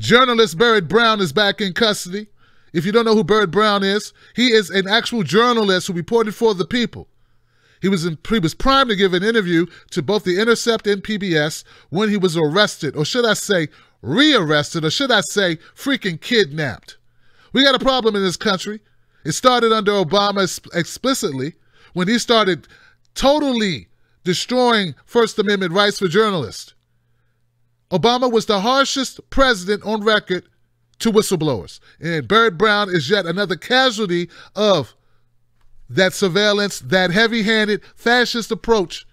Journalist Barrett Brown is back in custody. If you don't know who Barrett Brown is, he is an actual journalist who reported for the People. He was primed to give an interview to both The Intercept and PBS when he was arrested, or should I say rearrested, or should I say freaking kidnapped. We got a problem in this country. It started under Obama explicitly when he started totally destroying First Amendment rights for journalists. Obama was the harshest president on record to whistleblowers. And Barrett Brown is yet another casualty of that surveillance, that heavy-handed fascist approach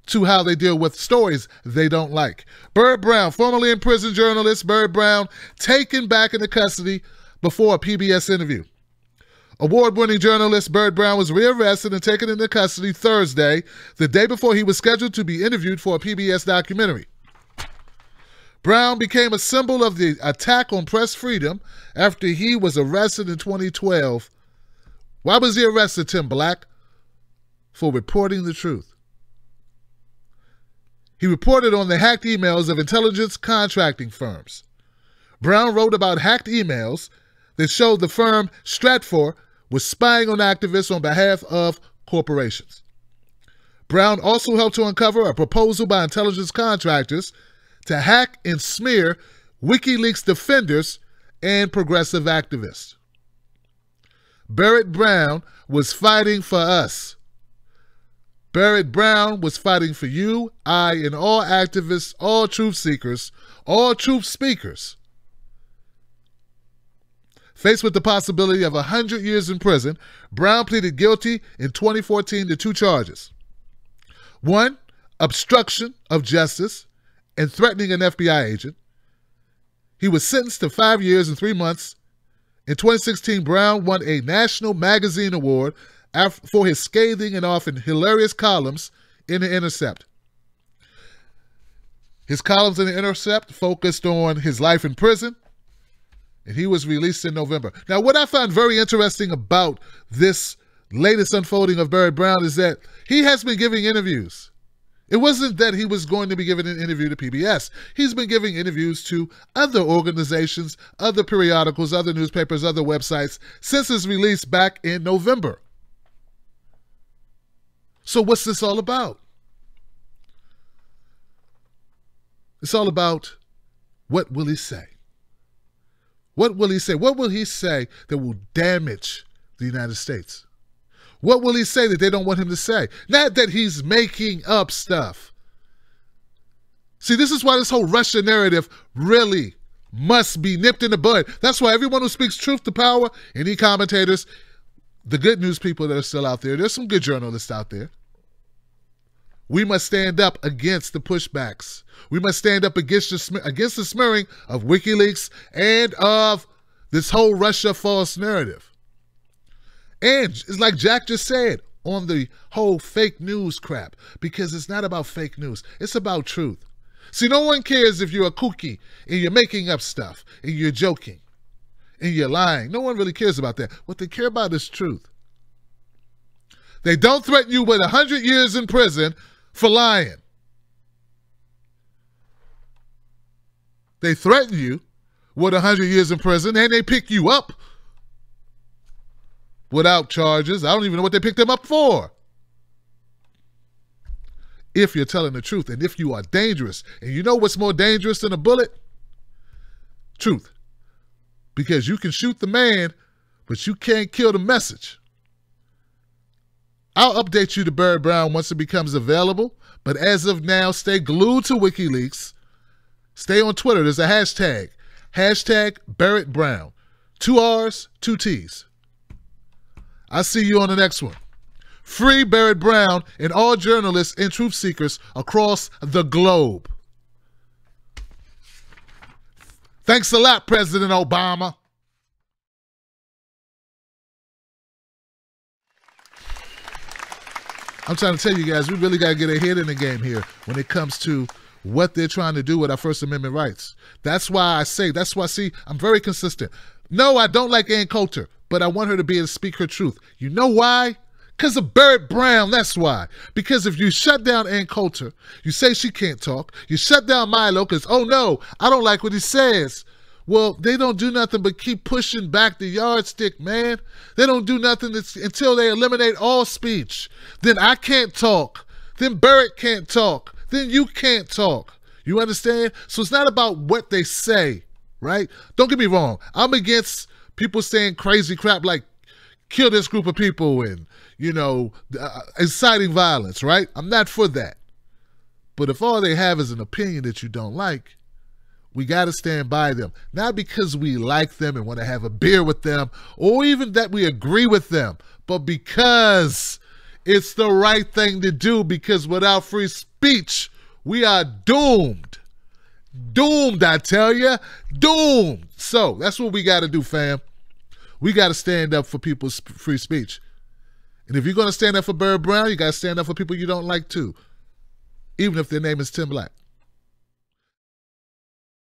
to how they deal with stories they don't like. Barrett Brown, formerly imprisoned journalist Barrett Brown, taken back into custody before a PBS interview. Award-winning journalist Barrett Brown was rearrested and taken into custody Thursday, the day before he was scheduled to be interviewed for a PBS documentary. Brown became a symbol of the attack on press freedom after he was arrested in 2012. Why was he arrested, Tim Black? For reporting the truth. He reported on the hacked emails of intelligence contracting firms. Brown wrote about hacked emails that showed the firm Stratfor was spying on activists on behalf of corporations. Brown also helped to uncover a proposal by intelligence contractors to hack and smear WikiLeaks defenders and progressive activists. Barrett Brown was fighting for us. Barrett Brown was fighting for you, I, and all activists, all truth seekers, all truth speakers. Faced with the possibility of 100 years in prison, Brown pleaded guilty in 2014 to 2 charges. 1, obstruction of justice and threatening an FBI agent. He was sentenced to 5 years and 3 months. In 2016, Brown won a National Magazine Award for his scathing and often hilarious columns in The Intercept. His columns in The Intercept focused on his life in prison, and he was released in November. Now, what I found very interesting about this latest unfolding of Barrett Brown is that he has been giving interviews. It wasn't that he was going to be giving an interview to PBS. He's been giving interviews to other organizations, other periodicals, other newspapers, other websites since his release back in November. So what's this all about? It's all about what will he say? What will he say? What will he say that will damage the United States? What will he say that they don't want him to say? Not that he's making up stuff. See, this is why this whole Russia narrative really must be nipped in the bud. That's why everyone who speaks truth to power, any commentators, the good news people that are still out there, there's some good journalists out there. We must stand up against the pushbacks. We must stand up against the smearing of WikiLeaks and of this whole Russia false narrative. And it's like Jack just said on the whole fake news crap, because it's not about fake news. It's about truth. See, no one cares if you're a kooky and you're making up stuff and you're joking and you're lying. No one really cares about that. What they care about is truth. They don't threaten you with 100 years in prison for lying. They threaten you with 100 years in prison and they pick you up without charges. I don't even know what they picked them up for. If you're telling the truth and if you are dangerous. And you know what's more dangerous than a bullet? Truth. Because you can shoot the man, but you can't kill the message. I'll update you to Barrett Brown once it becomes available. But as of now, stay glued to WikiLeaks. Stay on Twitter. There's a hashtag. Hashtag Barrett Brown. 2 R's, 2 T's. I'll see you on the next one. Free Barrett Brown and all journalists and truth seekers across the globe. Thanks a lot, President Obama. I'm trying to tell you guys, we really got to get ahead in the game here when it comes to what they're trying to do with our First Amendment rights. That's why see, I'm very consistent. No, I don't like Ann Coulter, but I want her to be able to speak her truth. You know why? Because of Barrett Brown, that's why. Because if you shut down Ann Coulter, you say she can't talk, you shut down Milo because, oh no, I don't like what he says. Well, they don't do nothing but keep pushing back the yardstick, man. They don't do nothing until they eliminate all speech. Then I can't talk. Then Barrett can't talk. Then you can't talk. You understand? So it's not about what they say, right? Don't get me wrong. I'm against people saying crazy crap like kill this group of people and, you know, inciting violence, right? I'm not for that. But if all they have is an opinion that you don't like, we got to stand by them. Not because we like them and want to have a beer with them or even that we agree with them, but because it's the right thing to do, because without free speech, we are doomed. Doomed, I tell you. Doomed. So that's what we got to do, fam. We got to stand up for people's free speech. And if you're going to stand up for Barrett Brown, you got to stand up for people you don't like too, even if their name is Tim Black.